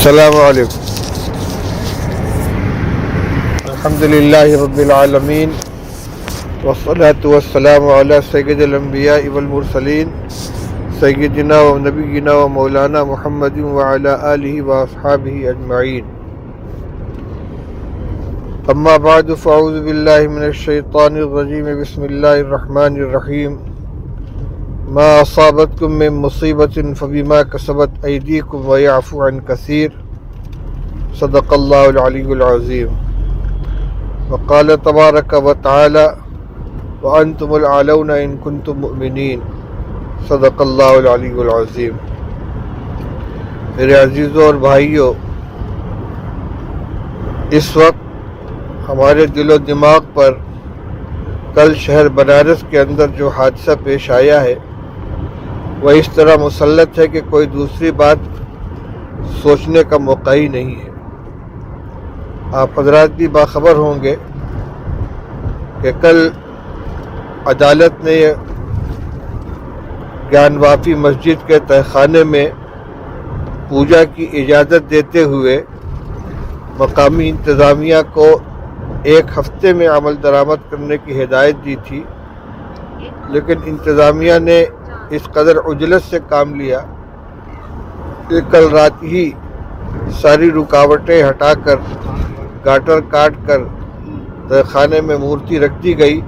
السلام علیکم. الحمدللہ رب العالمین والصلاة والسلام علی سید الانبیاء والمرسلین سیدنا و نبینا و مولانا محمد وعلی آلہ و اصحابہ اجمعین. اما بعد فاعوذ باللہ من الشیطان الرجیم. بسم اللہ الرحمن الرحیم. ما اصابتکم من مصیبت فبما کسبت ایدیکم ویعفو عن کثیر. صدق اللہ العلی العظیم. وقال تبارک وتعالی وانتم العلون ان کنتم مؤمنین. صدق اللہ العلی العظیم. میرے عزیزوں اور بھائیوں، اس وقت ہمارے دل و دماغ پر کل شہر بنارس کے اندر جو حادثہ پیش آیا ہے وہ اس طرح مسلط ہے کہ کوئی دوسری بات سوچنے کا موقع ہی نہیں ہے. آپ حضرات بھی باخبر ہوں گے کہ کل عدالت نے گیان وافی مسجد کے تہخانے میں پوجا کی اجازت دیتے ہوئے مقامی انتظامیہ کو 1 ہفتے میں عمل درآمد کرنے کی ہدایت دی تھی، لیکن انتظامیہ نے اس قدر عجلت سے کام لیا کہ کل رات ہی ساری رکاوٹیں ہٹا کر گاٹر کاٹ کر تہخانے میں مورتی رکھ دی گئی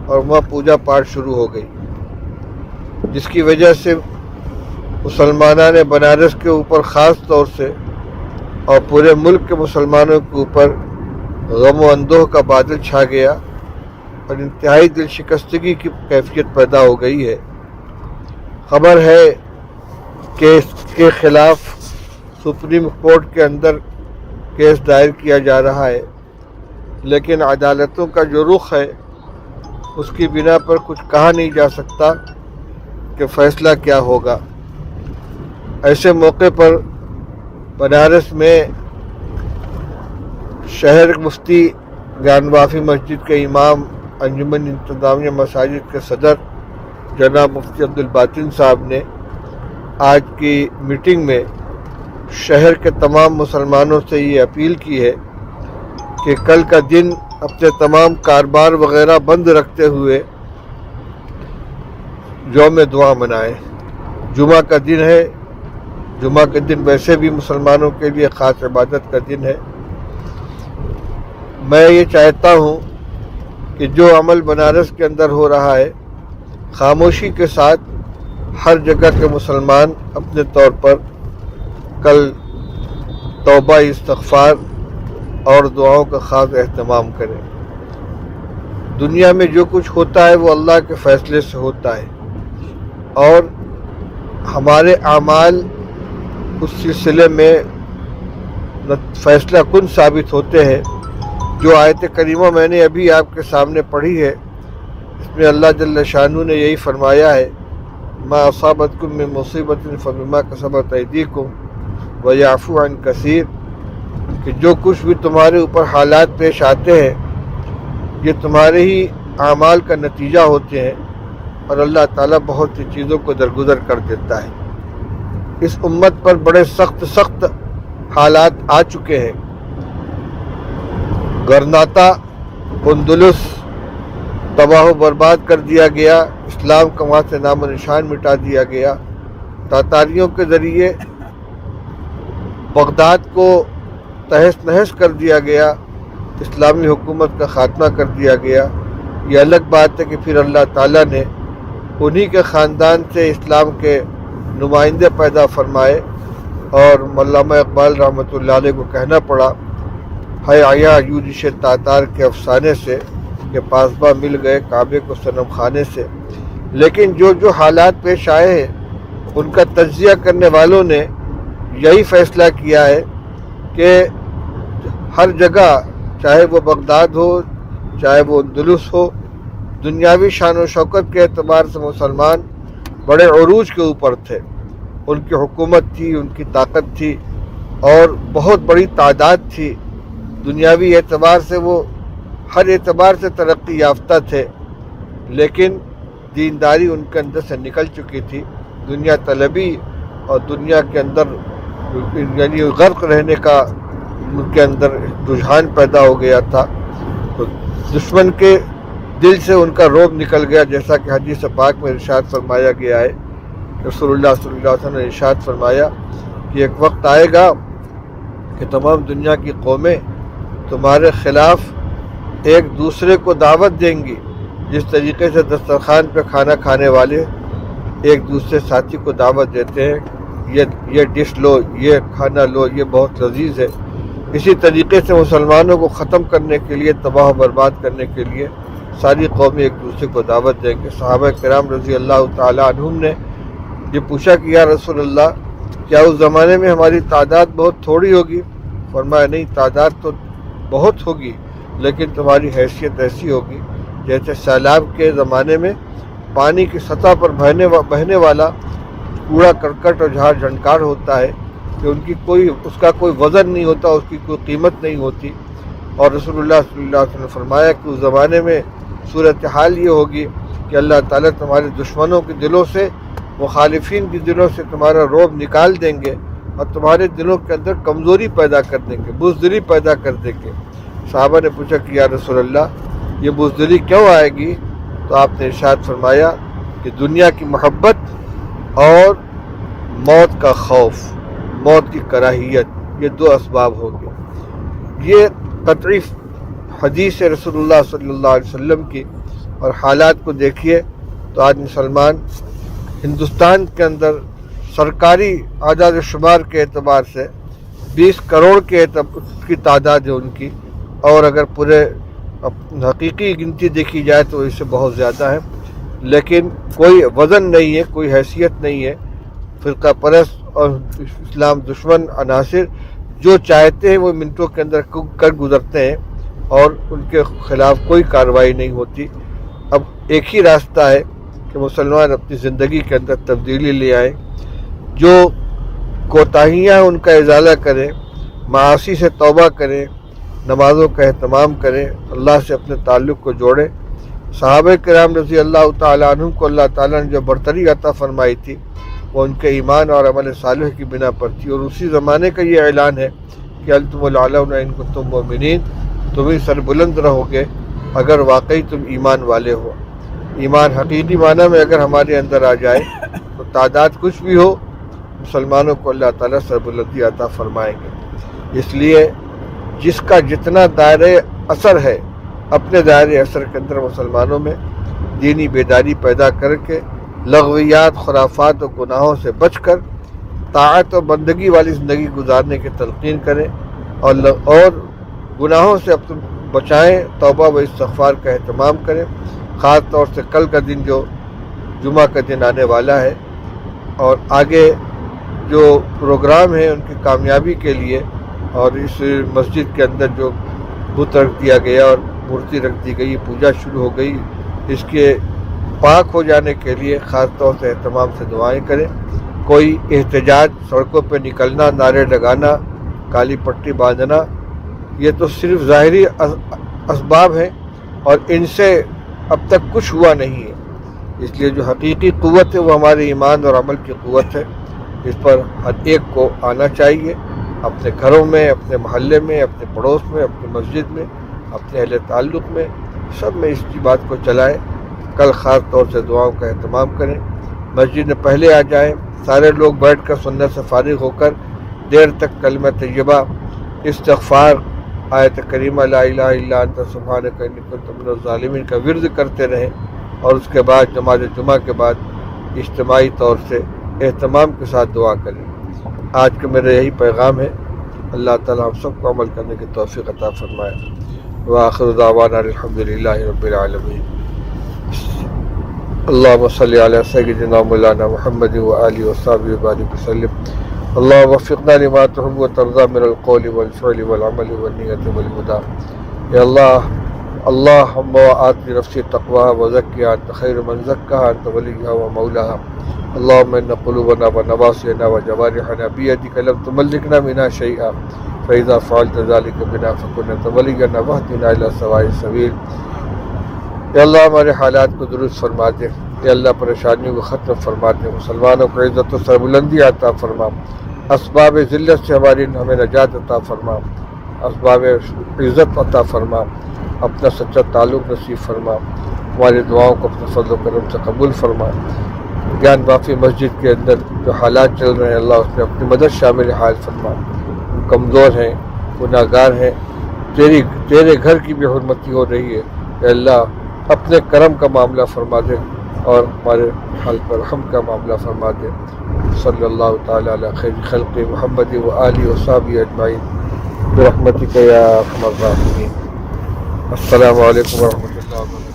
اور وہاں پوجا پاٹ شروع ہو گئی، جس کی وجہ سے مسلمانوں نے بنارس کے اوپر خاص طور سے اور پورے ملک کے مسلمانوں کے اوپر غم و اندوہ کا بادل چھا گیا اور انتہائی دل شکستگی کی کیفیت پیدا ہو گئی ہے. خبر ہے کہ اس کے خلاف سپریم کورٹ کے اندر کیس دائر کیا جا رہا ہے، لیکن عدالتوں کا جو رخ ہے اس کی بنا پر کچھ کہا نہیں جا سکتا کہ فیصلہ کیا ہوگا. ایسے موقع پر بنارس میں شہر مفتی گیان وافی مسجد کے امام، انجمن انتظامیہ مساجد کے صدر جناب مفتی عبدالباطن صاحب نے آج کی میٹنگ میں شہر کے تمام مسلمانوں سے یہ اپیل کی ہے کہ کل کا دن اپنے تمام کاروبار وغیرہ بند رکھتے ہوئے یوم دعا منائیں. جمعہ کا دن ہے، جمعہ کے دن ویسے بھی مسلمانوں کے لیے خاص عبادت کا دن ہے. میں یہ چاہتا ہوں کہ جو عمل بنارس کے اندر ہو رہا ہے، خاموشی کے ساتھ ہر جگہ کے مسلمان اپنے طور پر کل توبہ استغفار اور دعاؤں کا خاص اہتمام کریں. دنیا میں جو کچھ ہوتا ہے وہ اللہ کے فیصلے سے ہوتا ہے اور ہمارے اعمال اس سلسلے میں فیصلہ کن ثابت ہوتے ہیں. جو آیت کریمہ میں نے ابھی آپ کے سامنے پڑھی ہے، اس میں اللہ جل شانہ نے یہی فرمایا ہے، ما اصابتکم من مصیبت فبما کسبت ایدیکم ویعفو عن کثیر، کہ جو کچھ بھی تمہارے اوپر حالات پیش آتے ہیں یہ تمہارے ہی اعمال کا نتیجہ ہوتے ہیں اور اللہ تعالیٰ بہت سی چیزوں کو درگزر کر دیتا ہے. اس امت پر بڑے سخت حالات آ چکے ہیں. گرناتا، اندلس تباہ و برباد کر دیا گیا، اسلام کا وہاں سے نام و نشان مٹا دیا گیا. تاتاریوں کے ذریعے بغداد کو تہس نہس کر دیا گیا، اسلامی حکومت کا خاتمہ کر دیا گیا. یہ الگ بات ہے کہ پھر اللہ تعالیٰ نے انہی کے خاندان سے اسلام کے نمائندے پیدا فرمائے اور علامہ اقبال رحمۃ اللہ علیہ کو کہنا پڑا، ہے آیا یوجش تاتار کے افسانے سے کہ پاسباں مل گئے کعبے کو صنم خانے سے. لیکن جو حالات پیش آئے ہیں ان کا تجزیہ کرنے والوں نے یہی فیصلہ کیا ہے کہ ہر جگہ، چاہے وہ بغداد ہو چاہے وہ اندلس ہو، دنیاوی شان و شوکت کے اعتبار سے مسلمان بڑے عروج کے اوپر تھے. ان کی حکومت تھی، ان کی طاقت تھی اور بہت بڑی تعداد تھی. دنیاوی اعتبار سے وہ ہر اعتبار سے ترقی یافتہ تھے، لیکن دینداری ان کے اندر سے نکل چکی تھی. دنیا طلبی اور دنیا کے اندر یعنی غرق رہنے کا ان کے اندر رجحان پیدا ہو گیا تھا، تو دشمن کے دل سے ان کا رعب نکل گیا، جیسا کہ حدیث پاک میں ارشاد فرمایا گیا ہے۔ رسول اللہ صلی اللہ علیہ وسلم نے ارشاد فرمایا کہ ایک وقت آئے گا کہ تمام دنیا کی قومیں تمہارے خلاف ایک دوسرے کو دعوت دیں گی، جس طریقے سے دسترخوان پہ کھانا کھانے والے ایک دوسرے ساتھی کو دعوت دیتے ہیں، یہ ڈش لو، یہ کھانا لو، یہ بہت لذیذ ہے۔ اسی طریقے سے مسلمانوں کو ختم کرنے کے لیے، تباہ و برباد کرنے کے لیے ساری قومیں ایک دوسرے کو دعوت دیں گے۔ صحابہ کرام رضی اللہ تعالیٰ عنہم نے یہ پوچھا کہ یا رسول اللہ، کیا اس زمانے میں ہماری تعداد بہت تھوڑی ہوگی؟ فرمایا نہیں، تعداد تو بہت ہوگی، لیکن تمہاری حیثیت ایسی ہوگی جیسے سیلاب کے زمانے میں پانی کی سطح پر بہنے والا کوڑا کرکٹ اور جھاڑ جھنکار ہوتا ہے کہ اس کا کوئی وزن نہیں ہوتا، اس کی کوئی قیمت نہیں ہوتی۔ اور رسول اللہ صلی اللہ علیہ وسلم نے فرمایا کہ اس زمانے میں صورتحال یہ ہوگی کہ اللہ تعالیٰ تمہارے دشمنوں کے دلوں سے، مخالفین کے دلوں سے تمہارا رعب نکال دیں گے اور تمہارے دلوں کے اندر کمزوری پیدا کر دیں گے، بزدلی پیدا کر دیں گے۔ صحابہ نے پوچھا کہ یا رسول اللہ، یہ بزدلی کیوں آئے گی؟ تو آپ نے ارشاد فرمایا کہ دنیا کی محبت اور موت کا خوف، موت کی کراہیت، یہ دو اسباب ہوں گے۔ یہ قطعی حدیث رسول اللہ صلی اللہ علیہ وسلم کی، اور حالات کو دیکھیے تو آج مسلمان ہندوستان کے اندر سرکاری اعداد و شمار کے اعتبار سے 20 کروڑ کی تعداد ہے ان کی، اور اگر پورے حقیقی گنتی دیکھی جائے تو اس سے بہت زیادہ ہے، لیکن کوئی وزن نہیں ہے، کوئی حیثیت نہیں ہے۔ فرقہ پرست اور اسلام دشمن عناصر جو چاہتے ہیں وہ منٹوں کے اندر کر گزرتے ہیں اور ان کے خلاف کوئی کارروائی نہیں ہوتی۔ اب ایک ہی راستہ ہے کہ مسلمان اپنی زندگی کے اندر تبدیلی لے آئیں، جو کوتاہیاں ان کا ازالہ کریں، معاصی سے توبہ کریں، نمازوں کا اہتمام کریں، اللہ سے اپنے تعلق کو جوڑیں۔ صحابہ کرام رضی اللہ تعالیٰ عنہم کو اللہ تعالیٰ نے جو برتری عطا فرمائی تھی وہ ان کے ایمان اور عمل صالح کی بنا پر تھی، اور اسی زمانے کا یہ اعلان ہے کہ انتم الاعلون ان کنتم مؤمنین، تم ہی سربلند رہو گے اگر واقعی تم ایمان والے ہو۔ ایمان حقیقی معنی میں اگر ہمارے اندر آ جائے تو تعداد کچھ بھی ہو، مسلمانوں کو اللہ تعالیٰ سربلندی عطا فرمائیں گے۔ اس لیے جس کا جتنا دائرۂ اثر ہے، اپنے دائرۂ اثر کے اندر مسلمانوں میں دینی بیداری پیدا کر کے لغویات، خرافات و گناہوں سے بچ کر طاعت و بندگی والی زندگی گزارنے کی تلقین کریں، اور گناہوں سے اپنے بچائیں، توبہ و استغفار کا اہتمام کریں۔ خاص طور سے کل کا دن جو جمعہ کا دن آنے والا ہے، اور آگے جو پروگرام ہیں ان کی کامیابی کے لیے، اور اس مسجد کے اندر جو بت رکھ دیا گیا اور مورتی رکھ دی گئی، پوجا شروع ہو گئی، اس کے پاک ہو جانے کے لیے خاص طور سے اہتمام سے دعائیں کریں۔ کوئی احتجاج، سڑکوں پہ نکلنا، نعرے لگانا، کالی پٹی باندھنا، یہ تو صرف ظاہری اسباب ہیں اور ان سے اب تک کچھ ہوا نہیں ہے۔ اس لیے جو حقیقی قوت ہے وہ ہمارے ایمان اور عمل کی قوت ہے، اس پر ہر ایک کو آنا چاہیے، اپنے گھروں میں، اپنے محلے میں، اپنے پڑوس میں، اپنی مسجد میں، اپنے اہل تعلق میں، سب میں اس کی بات کو چلائیں۔ کل خاص طور سے دعاؤں کا اہتمام کریں، مسجد میں پہلے آ جائیں، سارے لوگ بیٹھ کر سننے سے فارغ ہو کر دیر تک کلمہ طیبہ، استغفار، آیت کریمہ لا الہ الا انت سبحانک انی کنت من الظالمین کا ورد کرتے رہیں، اور اس کے بعد نماز جمعہ کے بعد اجتماعی طور سے اہتمام کے ساتھ دعا کریں۔ آج کا میرا یہی پیغام ہے، اللہ تعالی ہم سب کو عمل کرنے کی توفیق عطا فرمائے۔ وآخر دعوانا الحمدللہ رب العالمین۔ اللہم صلی علی سیدنا مولانا محمد وآلہ وصحبہ وبارک وسلم۔ اللہم وفقنا لما تحب وترضى من القول والفعل والعمل والنیت والہدى۔ یا اللہ، اللہم آت نفسی تقواها وزکیها انت خیر من زکاها انت ولیها ومولاها۔ اللہم ان قلوبنا ونواصینا وجوارحنا بیدک لم تملکنا منها شیئا فاذا فعلت ذلك بنا فكن انت ولینا واہدنا الی سواء السبیل۔ یا اللہ ہمارے حالات کو درست فرما دے، یا اللہ پریشانیوں کو ختم فرما دے، مسلمانوں کو عزت و سربلندی عطا فرما، اسباب ذلت سے ہمیں نجات عطا فرما، اسباب عزت عطا فرما، اپنا سچا تعلق نصیب فرما، ہماری دعاؤں کو اپنے فضل و کرم سے قبول فرما۔ گیان بافی مسجد کے اندر جو حالات چل رہے ہیں اللہ اس میں اپنی مدد شامل حال فرما۔ ہم کمزور ہیں، گناہ گار ہیں، تیرے گھر کی بھی حرمتی ہو رہی ہے، اے اللہ اپنے کرم کا معاملہ فرما دے اور ہمارے حال پر رحم کا معاملہ فرما دے۔ صلی اللہ تعالی علی خیر خلق محمد و آلہ و صحبہ اجمعین برحمتک یا ارحم الراحمین۔ السلام علیکم ورحمۃ اللہ وبرکاتہ۔